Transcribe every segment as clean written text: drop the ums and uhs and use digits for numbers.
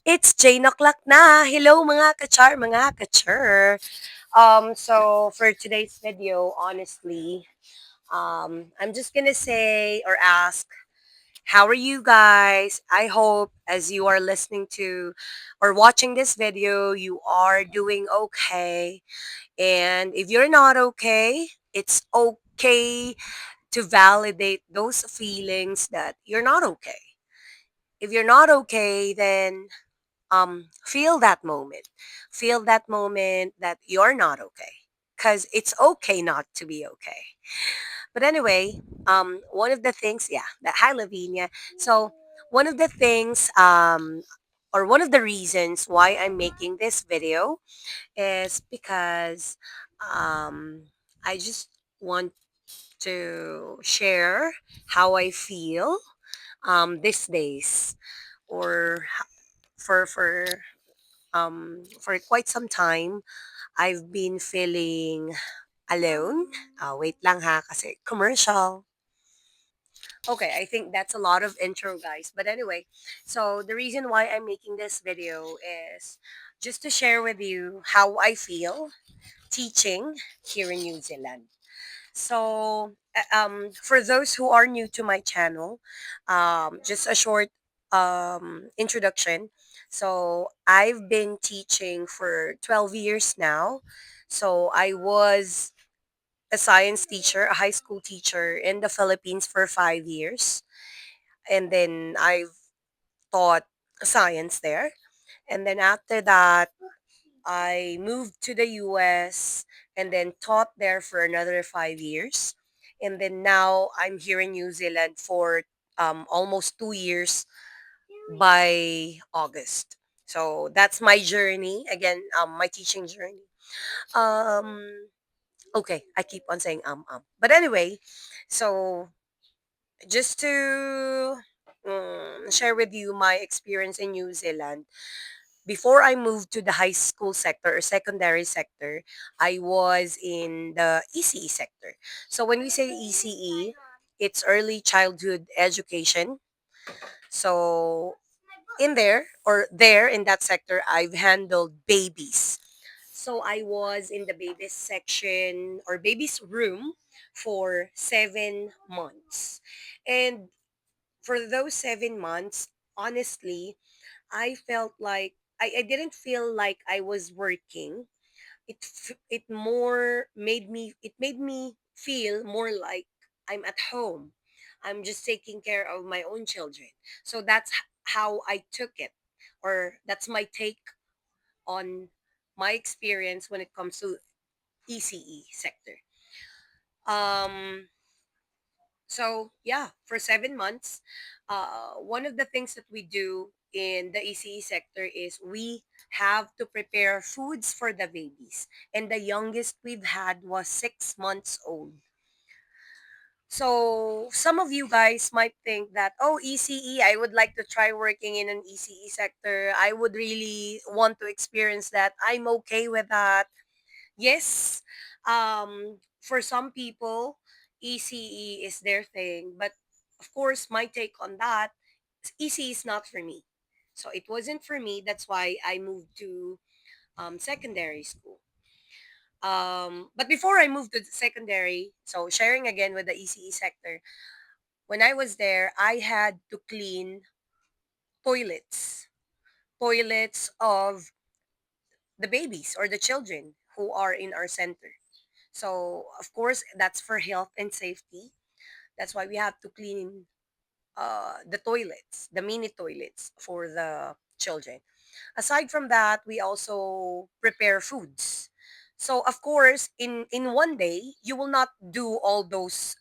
It's Jane o'clock na. Hello mga kachar, mga kachar. So for today's video, honestly, I'm just gonna say or ask, how are you guys? I hope as you are listening to or watching this video, you are doing okay. And if you're not okay, it's okay to validate those feelings that you're not okay. If you're not okay, then feel that moment. Feel that moment that you're not okay. Because it's okay not to be okay. But anyway, one of the things, yeah, that hi Lavinia. So one of the things, or one of the reasons why I'm making this video is because I just want to share how I feel these days, or for quite some time, I've been feeling alone. Wait lang ha, kasi commercial. Okay, I think that's a lot of intro, guys. But anyway, so the reason why I'm making this video is just to share with you how I feel teaching here in New Zealand. So, for those who are new to my channel, just a short introduction. So, I've been teaching for 12 years now. So, I was a science teacher, a high school teacher in the Philippines for 5 years. And then I've taught science there. And then after that, I moved to the US and then taught there for another 5 years. And then now I'm here in New Zealand for almost 2 years by August. So that's my journey. Again, my teaching journey. Um, okay, I keep on saying But anyway, so just to share with you my experience in New Zealand, before I moved to the high school sector or secondary sector, I was in the ECE sector. So when we say ECE, it's early childhood education. So in there or there in that sector, I've handled babies. So I was in the babies section or babies room for 7 months. And for those 7 months, honestly, I felt like I didn't feel like I was working. It made me feel more like I'm at home. I'm just taking care of my own children. So that's how I took it, or that's my take on my experience when it comes to ECE sector. Um, So yeah, for 7 months, one of the things that we do in the ECE sector is we have to prepare foods for the babies. And the youngest we've had was 6 months old. So some of you guys might think that, oh, ECE, I would like to try working in an ECE sector. I would really want to experience that. I'm okay with that. Yes, for some people, ECE is their thing, but of course, my take on that, ECE is not for me. So it wasn't for me. That's why I moved to secondary school. But before I moved to the secondary, so sharing again with the ECE sector, when I was there, I had to clean toilets, toilets of the babies or the children who are in our center. So, of course, that's for health and safety. That's why we have to clean the toilets, the mini toilets for the children. Aside from that, we also prepare foods. So, of course, in one day, you will not do all those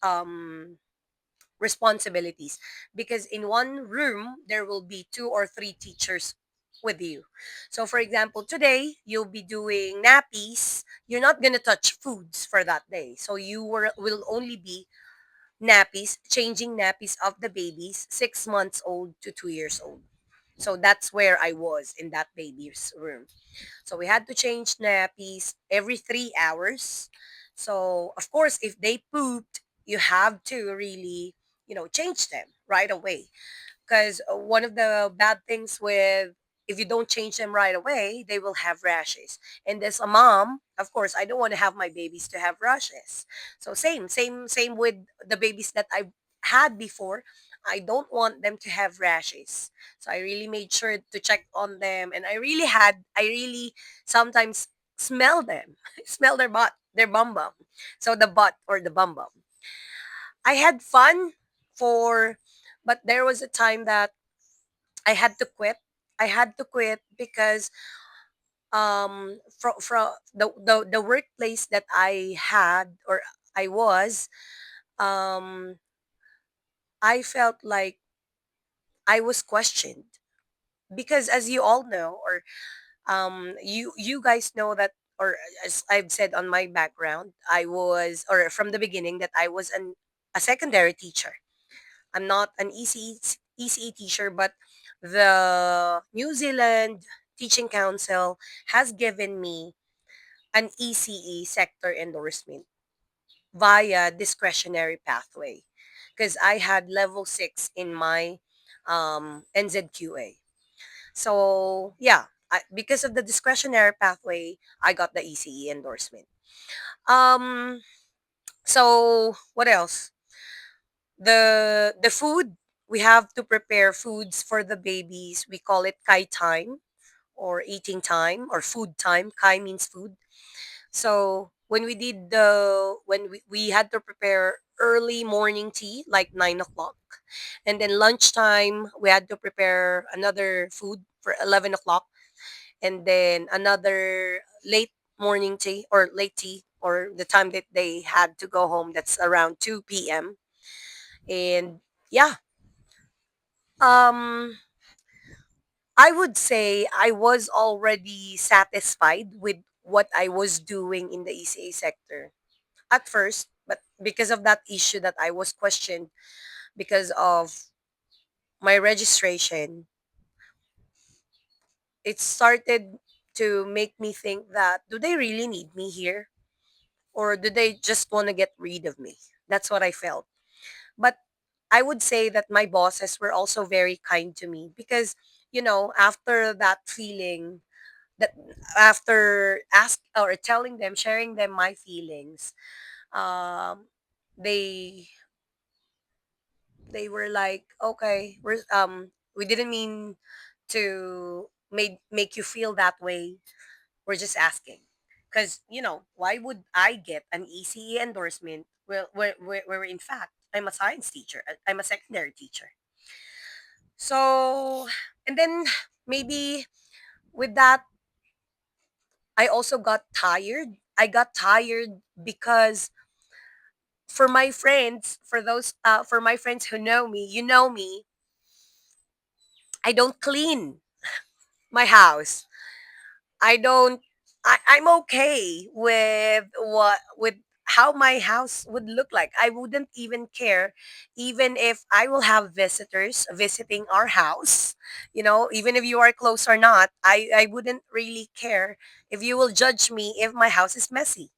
responsibilities because in one room there will be two or three teachers with you. So for example, today you'll be doing nappies. You're not going to touch foods for that day. So will only be nappies, changing nappies of the babies 6 months old to 2 years old. So that's where I was in that baby's room. So we had to change nappies every 3 hours. So of course, if they pooped, you have to really, change them right away. Because one of the bad things with if you don't change them right away, they will have rashes. And as a mom, of course, I don't want to have my babies to have rashes. So same with the babies that I had before. I don't want them to have rashes. So I really made sure to check on them, and I really sometimes smell them, smell their butt, their bum bum. So the butt or the bum bum. I had fun for, but there was a time that I had to quit. I had to quit because from the workplace that I had or I was, um I felt like I was questioned because, as you all know, or you guys know that, or as I've said on my background, I was, or from the beginning, that I was a secondary teacher. I'm not an ECE teacher, but the New Zealand Teaching Council has given me an ECE sector endorsement via discretionary pathway because I had level 6 in my NZQA. So, yeah, because of the discretionary pathway, I got the ECE endorsement. Um, so, what else? The food, we have to prepare foods for the babies. We call it kai time or eating time or food time. Kai means food. So when we had to prepare early morning tea, like 9 o'clock, and then lunchtime we had to prepare another food for 11 o'clock, and then another late morning tea or late tea, or the time that they had to go home, that's around 2 p.m. And yeah, um I would say I was already satisfied with what I was doing in the ECA sector at first, but because of that issue that I was questioned because of my registration, it started to make me think that, do they really need me here, or do they just want to get rid of me? That's what I felt. But I would say that my bosses were also very kind to me because, after that feeling, that after ask or telling them, sharing them my feelings, um they they were like, okay, we didn't mean to make you feel that way. We're just asking because, why would I get an ECE endorsement, well, where in fact I'm a science teacher, I'm a secondary teacher. So, and then maybe with that, I also got tired. I got tired because for my friends who know me, I don't clean my house. I don't I'm okay with how my house would look like. I wouldn't even care even if I will have visitors visiting our house. Even if you are close or not, I wouldn't really care if you will judge me if my house is messy.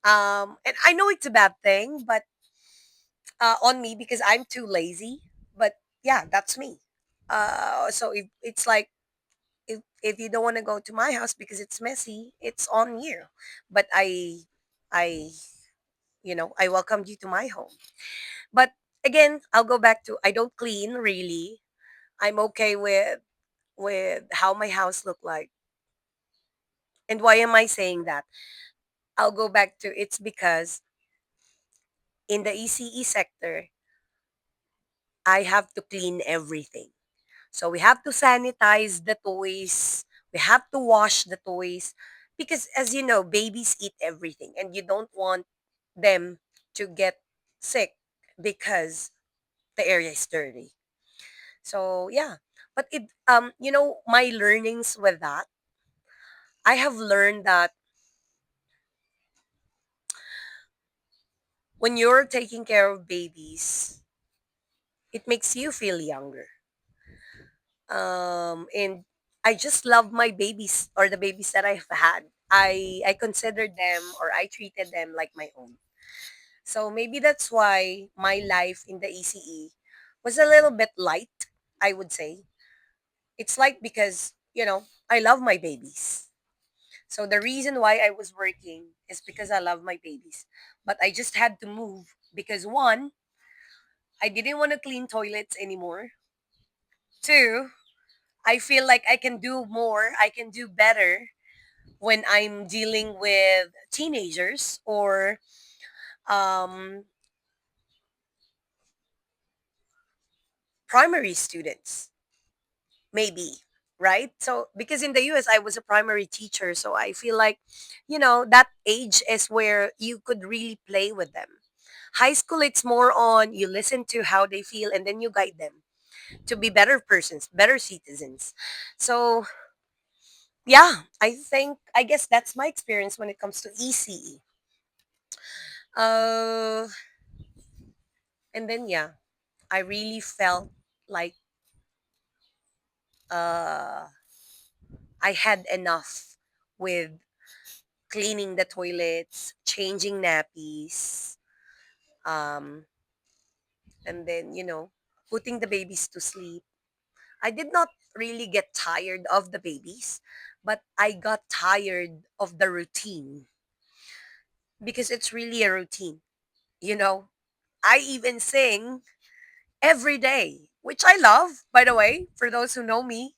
And I know it's a bad thing, but on me because I'm too lazy. But yeah, that's me. So if it's like, if you don't want to go to my house because it's messy, it's on you. But I I welcomed you to my home. But again, I'll go back to, I don't clean really. I'm okay with how my house look like. And why am I saying that? I'll go back to, it's because in the ECE sector, I have to clean everything. So we have to sanitize the toys. We have to wash the toys because, as you know, babies eat everything and you don't want them to get sick because the area is dirty. So yeah, but my learnings with that, I have learned that when you're taking care of babies, it makes you feel younger. And I just love my babies, or the babies that I've had. I considered them, or I treated them like my own. So maybe that's why my life in the ECE was a little bit light, I would say. It's like because, I love my babies. So the reason why I was working is because I love my babies. But I just had to move because one, I didn't want to clean toilets anymore. Two, I feel like I can do more, I can do better when I'm dealing with teenagers or um, primary students, maybe, right? So, because in the US, I was a primary teacher, so I feel like, that age is where you could really play with them. High school, it's more on you listen to how they feel and then you guide them to be better persons, better citizens. So, yeah, I guess that's my experience when it comes to ECE. Uh, and then, yeah, I really felt like uh, I had enough with cleaning the toilets, changing nappies, um, and then, putting the babies to sleep. I did not really get tired of the babies, but I got tired of the routine because it's really a routine. You know, I even sing every day, which I love, by the way, for those who know me.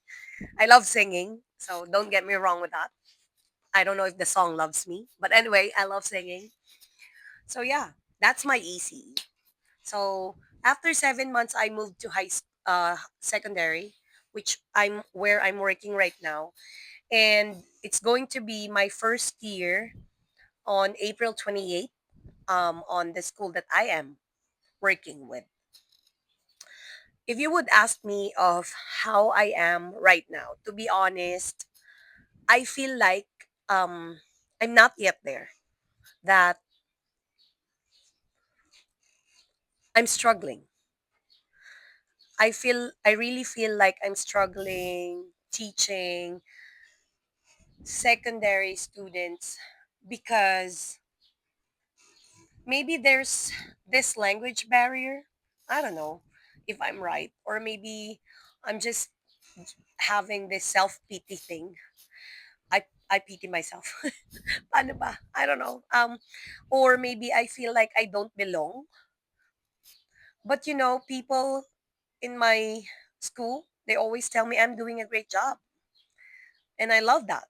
I love singing, so don't get me wrong with that. I don't know if the song loves me, but anyway, I love singing. So yeah, that's my EC. So after 7 months, I moved to secondary, which I'm where I'm working right now, and it's going to be my first year on April 28th. On the school that I am working with. If you would ask me of how I am right now, to be honest, I feel like I'm not yet there. That I'm struggling. I really feel like I'm struggling teaching secondary students because maybe there's this language barrier. I don't know if I'm right, or maybe I'm just having this self-pity thing. I pity myself. Paano ba? I don't know. Or maybe I feel like I don't belong. But people in my school, they always tell me I'm doing a great job. And I love that.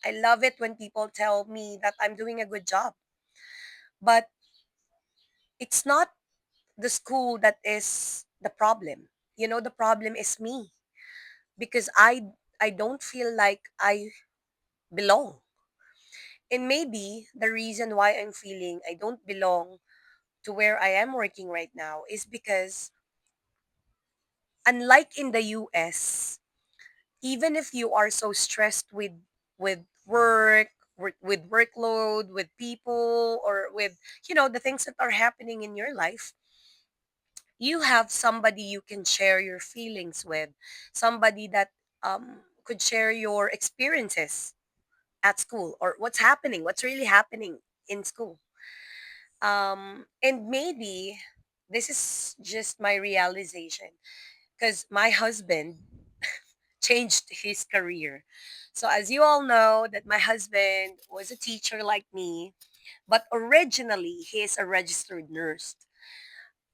I love it when people tell me that I'm doing a good job. But it's not the school that is the problem. The problem is me because I don't feel like I belong. And maybe the reason why I'm feeling I don't belong to where I am working right now is because unlike in the US, even if you are so stressed with work, with workload, with people, or with the things that are happening in your life, you have somebody you can share your feelings with, somebody that could share your experiences at school or what's really happening in school. And maybe this is just my realization because my husband changed his career. So as you all know that my husband was a teacher like me, but originally he is a registered nurse.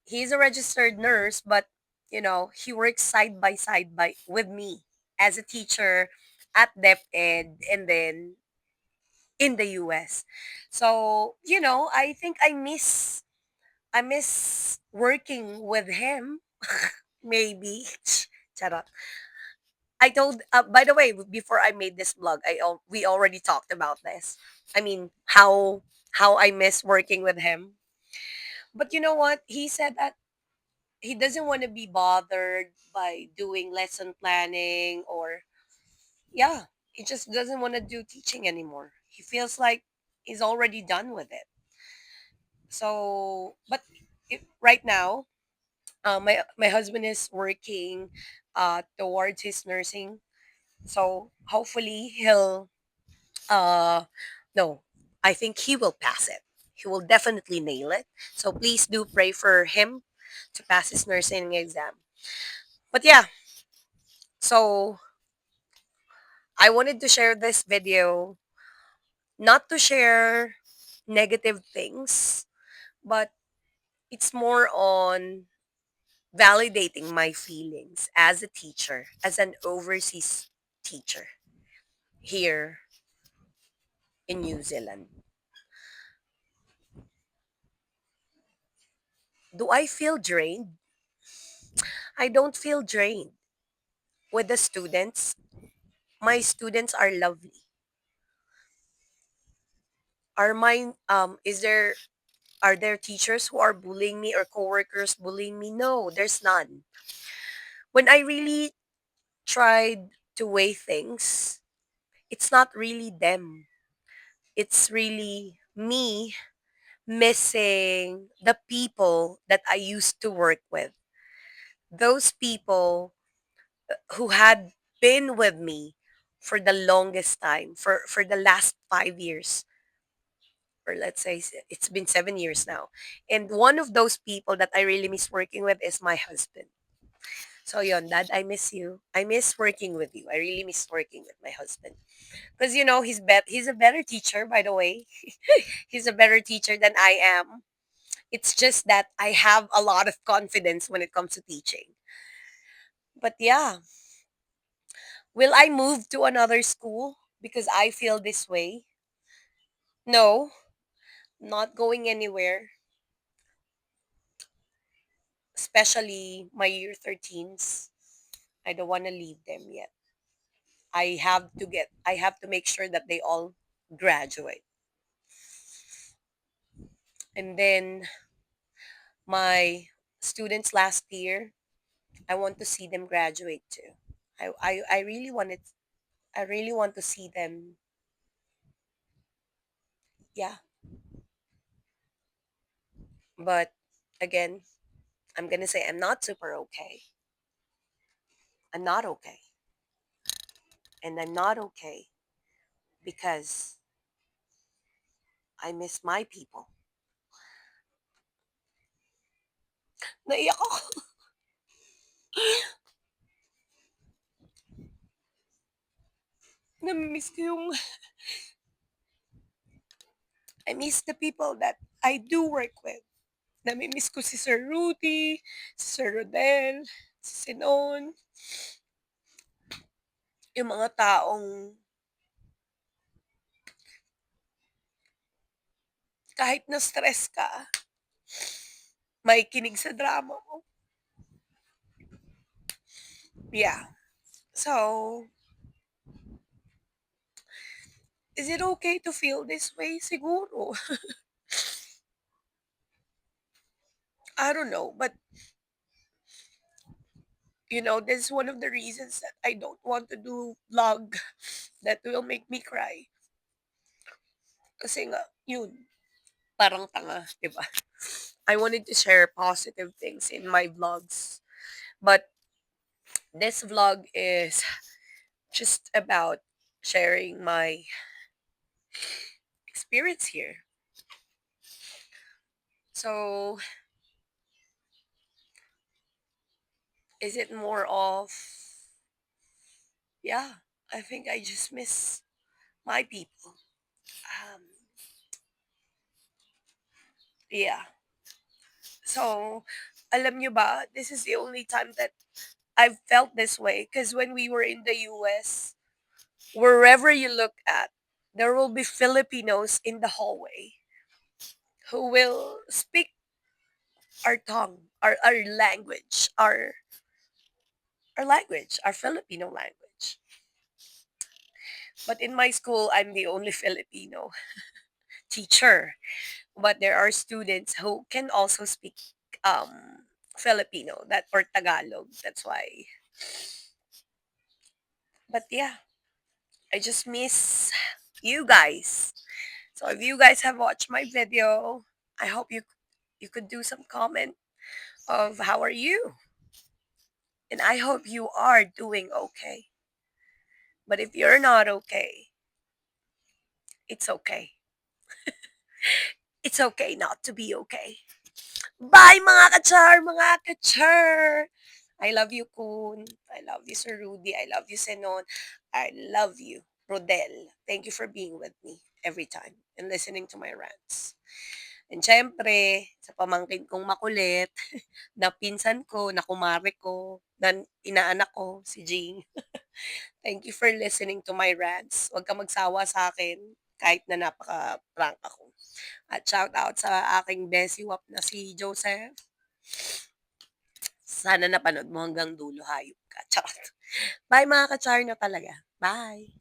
He's a registered nurse, but he works side by side by with me as a teacher at DepEd and then in the US. So, I miss working with him. Maybe. Charot. By the way, before I made this vlog, we already talked about this. I mean, how I miss working with him. But you know what? He said that he doesn't want to be bothered by doing lesson planning or yeah, he just doesn't want to do teaching anymore. He feels like he's already done with it. So, but right now, my husband is working towards his nursing. So hopefully he'll no, I think he will pass it. He will definitely nail it. So please do pray for him to pass his nursing exam. But yeah, so I wanted to share this video not to share negative things, but it's more on validating my feelings as a teacher, as an overseas teacher here in New Zealand. Do I feel drained? I don't feel drained with the students. My students are lovely. Are there teachers who are bullying me or coworkers bullying me? No, there's none. When I really tried to weigh things, it's not really them. It's really me missing the people that I used to work with. Those people who had been with me for the longest time, for the last 5 years, or let's say it's been 7 years now. And one of those people that I really miss working with is my husband. So yon, Dad, I miss you. I miss working with you. I really miss working with my husband. Because he's a better teacher, by the way. He's a better teacher than I am. It's just that I have a lot of confidence when it comes to teaching. But yeah, will I move to another school because I feel this way? No, not going anywhere, especially my year 13s. I don't want to leave them yet. I have to make sure that they all graduate. And then my students last year, I want to see them graduate too. I really want to see them. Yeah. But again, I'm gonna say I'm not super okay. I'm not okay. And I'm not okay because I miss my people. Naiyak ako. Namimiss ko yung, I miss the people that I do work with. Namimiss ko si Sir Rudy, si Sir Rodel, si Sinon, yung mga taong kahit na stress ka, may kinig sa drama mo. Yeah. So, is it okay to feel this way? Siguro. I don't know. But, this is one of the reasons that I don't want to do vlog that will make me cry. Kasi nga, yun, parang tanga, di ba? I wanted to share positive things in my vlogs. But this vlog is just about sharing my experience here. So, is it more of, yeah, I think I just miss my people. Um, yeah. So, alam nyo ba, this is the only time that I've felt this way. Because when we were in the US, wherever you look at, there will be Filipinos in the hallway who will speak our tongue, our language, our language, our Filipino language. But in my school, I'm the only Filipino teacher. But there are students who can also speak Filipino that or Tagalog. That's why. But yeah, I just miss you guys. So if you guys have watched my video, I hope you could do some comment of how are you, and I hope you are doing okay. But if you're not okay, it's okay. It's okay not to be okay. Bye mga kachar, mga kachar! I love you, Kun. I love you, Sir Rudy. I love you, Senon. I love you, Rodel. Thank you for being with me every time and listening to my rants. And syempre, sa pamangkin kong makulit, na pinsan ko, na kumare ko, na inaanak ko, si Jing. Thank you for listening to my rants. Huwag ka magsawa sa akin kahit na napaka-prank ako. At shout out sa aking besiwap na si Joseph. Sana napanood mo hanggang dulo, hayop ka. Charot. Bye mga ka-char na talaga. Bye!